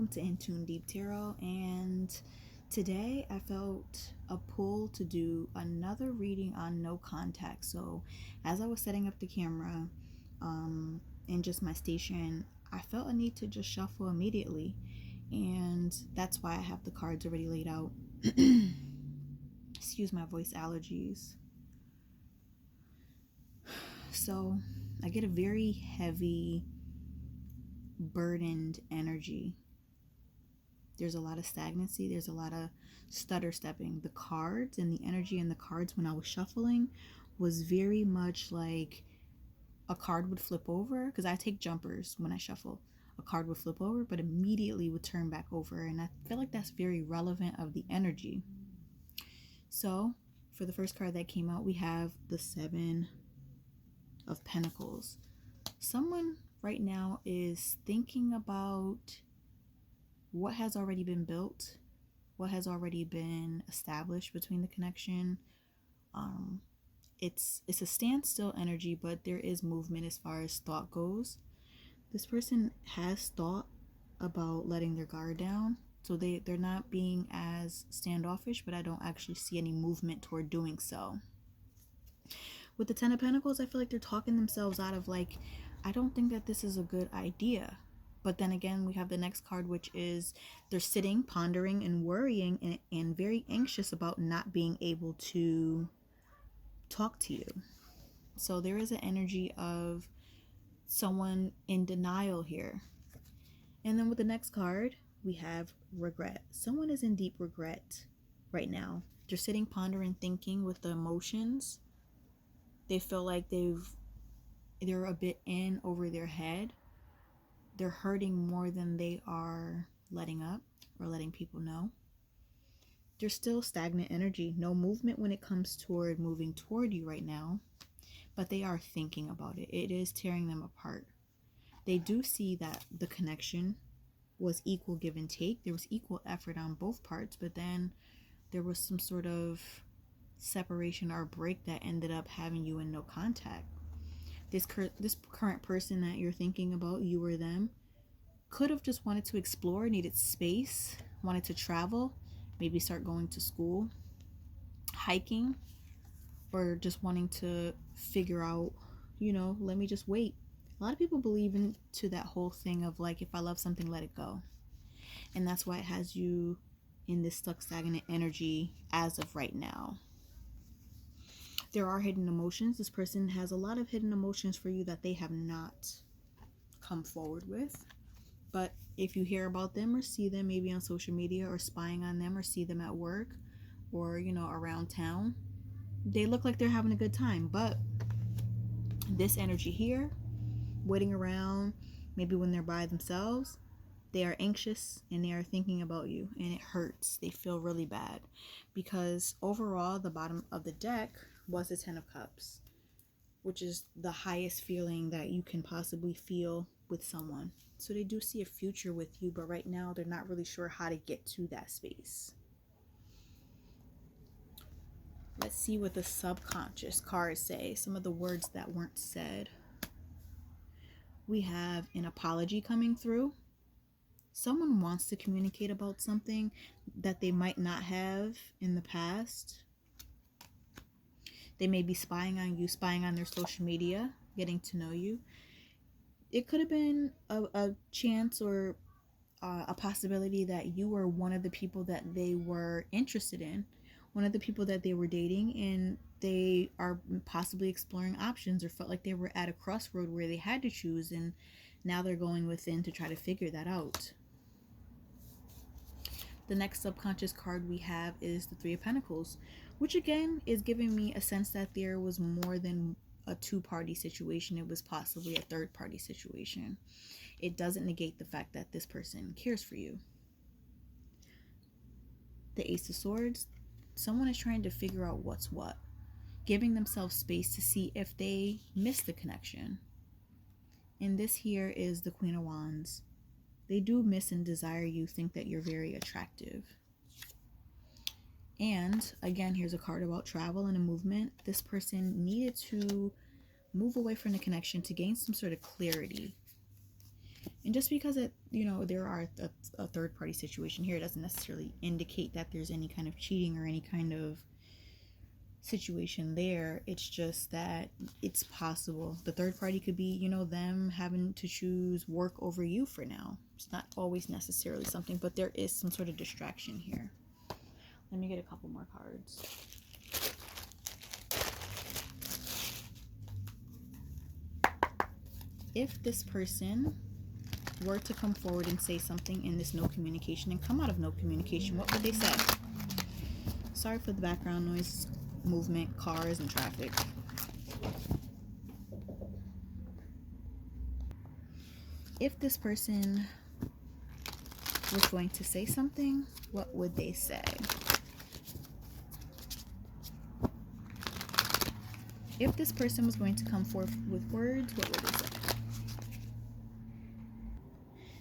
welcome to In Tune Deep Tarot, and today I felt a pull to do another reading on no contact. So as I was setting up the camera in just my station, I felt a need to just shuffle immediately, and that's why I have the cards already laid out. Excuse my voice allergies. So I get a very heavy, burdened energy. There's a lot of stagnancy. There's a lot of stutter stepping. The cards and the energy in the cards when I was shuffling was very much like a card would flip over, because I take jumpers when I shuffle. A card would flip over but immediately would turn back over, and I feel like that's very relevant of the energy. So for the first card that came out, we have the Seven of Pentacles. Someone right now is thinking about what has already been built, what has already been established between the connection. It's a standstill energy, but there is movement as far as thought goes. This person has thought about letting their guard down, so they're not being as standoffish, but I don't actually see any movement toward doing so. With the Ten of Pentacles, I feel like they're talking themselves out of, like, I don't think that this is a good idea. But then again, we have the next card, which is they're sitting, pondering, and worrying, and very anxious about not being able to talk to you. So there is an energy of someone in denial here. And then with the next card, we have regret. Someone is in deep regret right now. They're sitting, pondering, thinking with the emotions. They feel like they're a bit in over their head. They're hurting more than they are letting up or letting people know. There's still stagnant energy, no movement when it comes toward moving toward you right now, but they are thinking about it. It is tearing them apart. They do see that the connection was equal give and take. There was equal effort on both parts, but then there was some sort of separation or break that ended up having you in no contact. This current person that you're thinking about, you or them, could have just wanted to explore, needed space, wanted to travel, maybe start going to school, hiking, or just wanting to figure out, let me just wait. A lot of people believe into that whole thing of, like, if I love something, let it go. And that's why it has you in this stuck, stagnant energy as of right now. There are hidden emotions. This person has a lot of hidden emotions for you that they have not come forward with. But if you hear about them or see them maybe on social media, or spying on them, or see them at work, or around town, they look like they're having a good time. But this energy here, waiting around, maybe when they're by themselves, they are anxious and they are thinking about you, and it hurts. They feel really bad because overall the bottom of the deck was the Ten of Cups, which is the highest feeling that you can possibly feel with someone. So they do see a future with you, but right now they're not really sure how to get to that space. Let's see what the subconscious cards say, some of the words that weren't said. We have an apology coming through. Someone wants to communicate about something that they might not have in the past. They may be spying on you, spying on their social media, getting to know you. It could have been a chance or a possibility that you were one of the people that they were interested in, one of the people that they were dating, and they are possibly exploring options, or felt like they were at a crossroad where they had to choose, and now they're going within to try to figure that out. The next subconscious card we have is the Three of Pentacles, which again is giving me a sense that there was more than a two-party situation. It was possibly a third-party situation. It doesn't negate the fact that this person cares for you. The Ace of Swords, someone is trying to figure out what's what, giving themselves space to see if they miss the connection. And this here is the Queen of Wands. They do miss and desire you, think that you're very attractive. And again, here's a card about travel and a movement. This person needed to move away from the connection to gain some sort of clarity. And just because there are a third party situation here doesn't necessarily indicate that there's any kind of cheating or any kind of situation there. It's just that it's possible the third party could be, them having to choose work over you for now. It's not always necessarily something, but there is some sort of distraction here. Let me get a couple more cards. If this person were to come forward and say something in this no communication and come out of no communication, what would they say? Sorry for the background noise, movement, cars, and traffic. If this person was going to say something, what would they say? If this person was going to come forth with words, what would they say?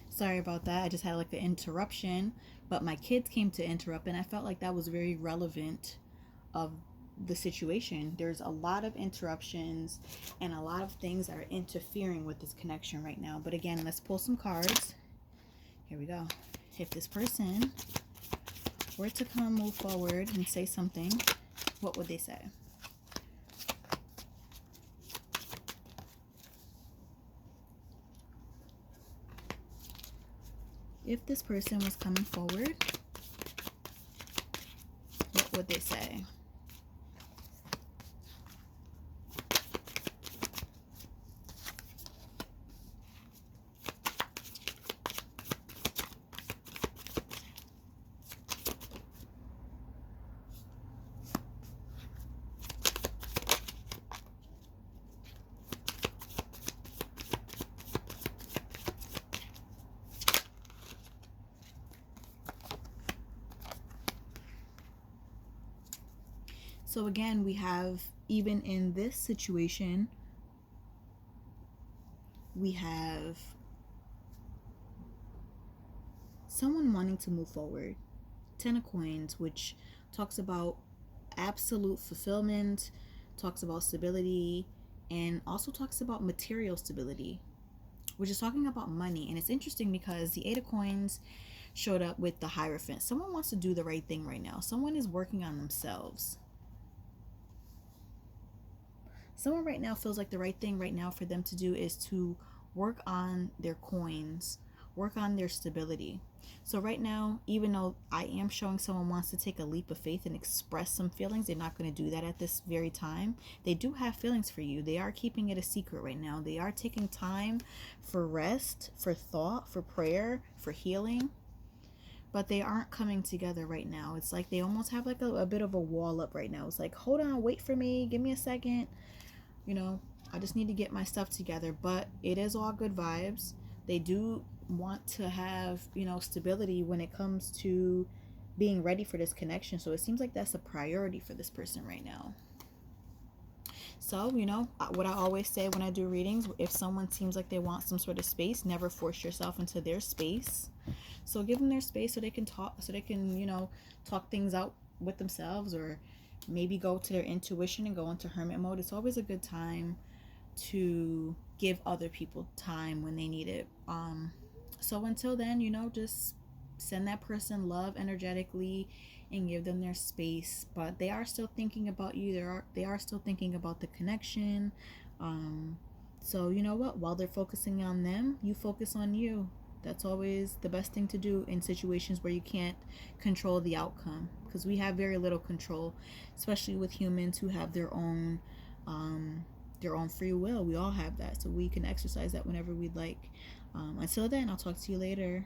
Sorry about that. I just had like an interruption, but my kids came to interrupt, and I felt like that was very relevant of the situation. There's a lot of interruptions and a lot of things that are interfering with this connection right now. But again, let's pull some cards. Here we go. If this person were to come move forward and say something, what would they say? If this person was coming forward, what would they say? So again, we have, even in this situation, we have someone wanting to move forward. 10 of Coins, which talks about absolute fulfillment, talks about stability, and also talks about material stability, which is talking about money. And it's interesting because the 8 of Coins showed up with the Hierophant. Someone wants to do the right thing right now. Someone is working on themselves. Someone right now feels like the right thing right now for them to do is to work on their coins, work on their stability. So right now, even though I am showing someone wants to take a leap of faith and express some feelings, they're not going to do that at this very time. They do have feelings for you. They are keeping it a secret right now. They are taking time for rest, for thought, for prayer, for healing. But they aren't coming together right now. It's like they almost have like a bit of a wall up right now. It's like, hold on, wait for me, give me a second. I just need to get my stuff together. But it is all good vibes. They do want to have, stability when it comes to being ready for this connection. So it seems like that's a priority for this person right now. So, what I always say when I do readings, if someone seems like they want some sort of space, never force yourself into their space. So give them their space so they can talk, talk things out with themselves, or maybe go to their intuition and go into hermit mode. It's always a good time to give other people time when they need it. So until then, just send that person love energetically and give them their space. But they are still thinking about you. They are still thinking about the connection. So you know what? While they're focusing on them, you focus on you. That's always the best thing to do in situations where you can't control the outcome, because we have very little control, especially with humans who have their own free will. We all have that, so we can exercise that whenever we'd like. Until then, I'll talk to you later.